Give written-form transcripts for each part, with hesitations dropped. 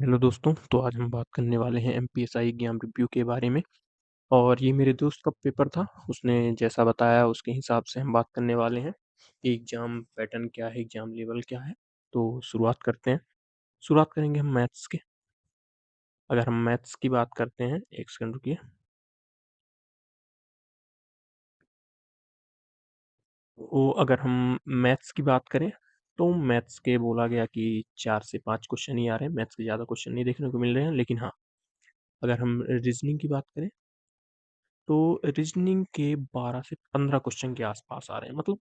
Hello दोस्तों, तो आज हम बात करने वाले हैं एमपीएसआई एग्ज़ाम रिव्यू के बारे में। और ये मेरे दोस्त का पेपर था, उसने जैसा बताया उसके हिसाब से हम बात करने वाले हैं कि एग्ज़ाम पैटर्न क्या है, एग्ज़ाम लेवल क्या है। तो शुरुआत करते हैं। शुरुआत करेंगे हम मैथ्स के। अगर हम मैथ्स की बात करते हैं, 1 सेकंड रुकिए। तो अगर हम मैथ्स की बात करें, तो मैथ्स के बोला गया कि 4 से 5 क्वेश्चन ही आ रहे हैं, मैथ्स के ज़्यादा क्वेश्चन नहीं देखने को मिल रहे हैं। लेकिन हाँ, अगर हम रीज़निंग की बात करें, तो रीजनिंग के 12 से 15 क्वेश्चन के आसपास आ रहे हैं। मतलब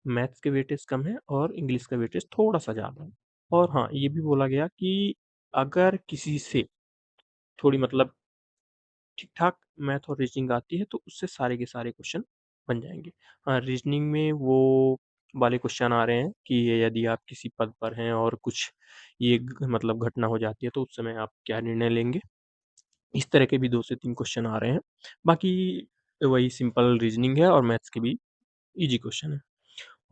मैथ्स के वेटेज कम है और इंग्लिश का वेटेज थोड़ा-सा ज़्यादा है। और हाँ, ये भी बोला गया कि अगर किसी से थोड़ी मतलब ठीक-ठाक मैथ और रीजनिंग आती है, तो उससे सारे के सारे क्वेश्चन बन जाएँगे। हाँ, रीजनिंग में वो वाले क्वेश्चन आ रहे हैं कि यदि आप किसी पद पर हैं और कुछ ये मतलब घटना हो जाती है, तो उस समय आप क्या निर्णय लेंगे? इस तरह के भी 2 से 3 क्वेश्चन आ रहे हैं। बाकी वही सिंपल रीजनिंग है और मैथ्स के भी ईज़ी क्वेश्चन है।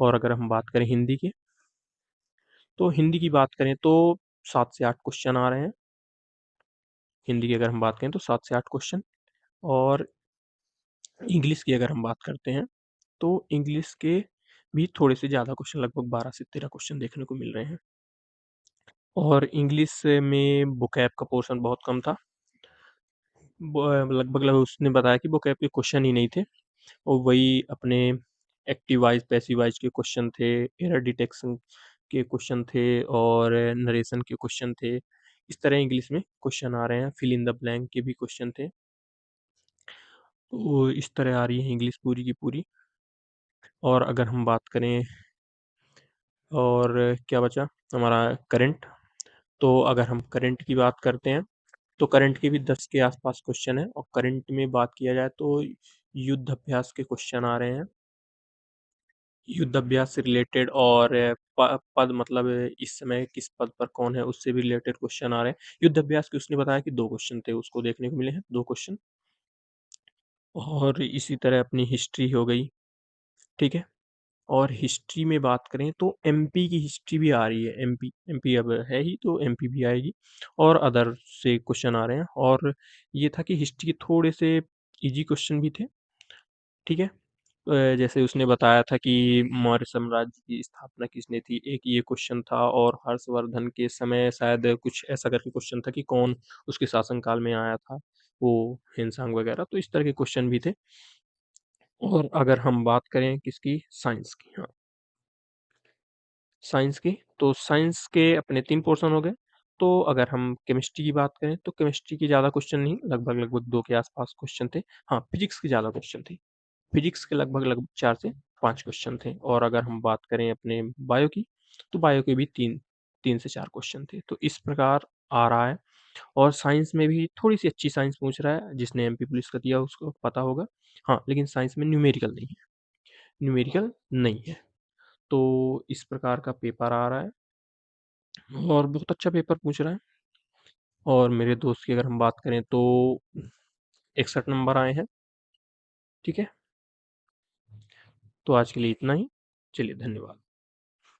और अगर हम बात करें हिंदी की, तो हिंदी की बात करें तो 7 से 8 क्वेश्चन आ रहे हैं। हिंदी की अगर हम बात करें तो 7 से 8 क्वेश्चन। और इंग्लिश की अगर हम बात करते हैं, तो इंग्लिश के भी थोड़े से ज़्यादा क्वेश्चन, लगभग 12 से 13 क्वेश्चन देखने को मिल रहे हैं। और इंग्लिश में वोकैब का पोर्शन बहुत कम था। लगभग उसने बताया कि वोकैब के क्वेश्चन ही नहीं थे। और वही अपने एक्टिव वॉइस, पैसिव वॉइस के क्वेश्चन थे, एरर डिटेक्शन के क्वेश्चन थे और नरेशन के क्वेश्चन थे। इस तरह इंग्लिश में क्वेश्चन आ रहे हैं, फिल इन द ब्लैंक के भी क्वेश्चन थे। तो इस तरह आ रही है इंग्लिश पूरी की पूरी। और अगर हम बात करें, और क्या बचा हमारा करंट। तो अगर हम करंट की बात करते हैं, तो करंट के भी 10 के आसपास क्वेश्चन है। और करंट में बात किया जाए तो युद्ध अभ्यास के क्वेश्चन आ रहे हैं, युद्ध अभ्यास से रिलेटेड। और पद मतलब इस समय किस पद पर कौन है, उससे भी रिलेटेड क्वेश्चन आ रहे हैं। युद्ध अभ्यास के उसने बताया कि 2 क्वेश्चन थे, उसको देखने को मिले हैं 2 क्वेश्चन। और इसी तरह अपनी हिस्ट्री हो गई, ठीक है। और हिस्ट्री में बात करें तो एमपी की हिस्ट्री भी आ रही है। एमपी एमपी अब है ही, तो एमपी भी आएगी। और अदर से क्वेश्चन आ रहे हैं। और ये था कि हिस्ट्री के थोड़े से इजी क्वेश्चन भी थे, ठीक है। जैसे उसने बताया था कि मौर्य साम्राज्य की स्थापना किसने की, एक ये क्वेश्चन था। और हर्षवर्धन के समय शायद कुछ ऐसा करके क्वेश्चन था कि कौन उसके शासनकाल में आया था, वो हेनसांग वगैरह। तो इस तरह के क्वेश्चन भी थे। और अगर हम बात करें किसकी, साइंस की, हाँ, साइंस की, तो साइंस के अपने 3 पोर्शन हो गए। तो अगर हम केमिस्ट्री की बात करें, तो केमिस्ट्री के ज़्यादा क्वेश्चन नहीं, लगभग 2 के आसपास क्वेश्चन थे। हाँ, फिजिक्स के ज़्यादा क्वेश्चन थे। फिजिक्स के लगभग 4 से 5 क्वेश्चन थे। और अगर हम बात करें अपने बायो की, तो बायो के भी 3 से 4 क्वेश्चन थे। तो इस प्रकार आ रहा है। और साइंस में भी थोड़ी-सी अच्छी साइंस पूछ रहा है, जिसने एमपी पुलिस का दिया उसको पता होगा। हाँ, लेकिन साइंस में न्यूमेरिकल नहीं है, न्यूमेरिकल नहीं है। तो इस प्रकार का पेपर आ रहा है और बहुत अच्छा पेपर पूछ रहा है। और मेरे दोस्त की अगर हम बात करें तो 61 नंबर आए हैं, ठीक है। तो आज के लिए इतना ही। चलिए, धन्यवाद।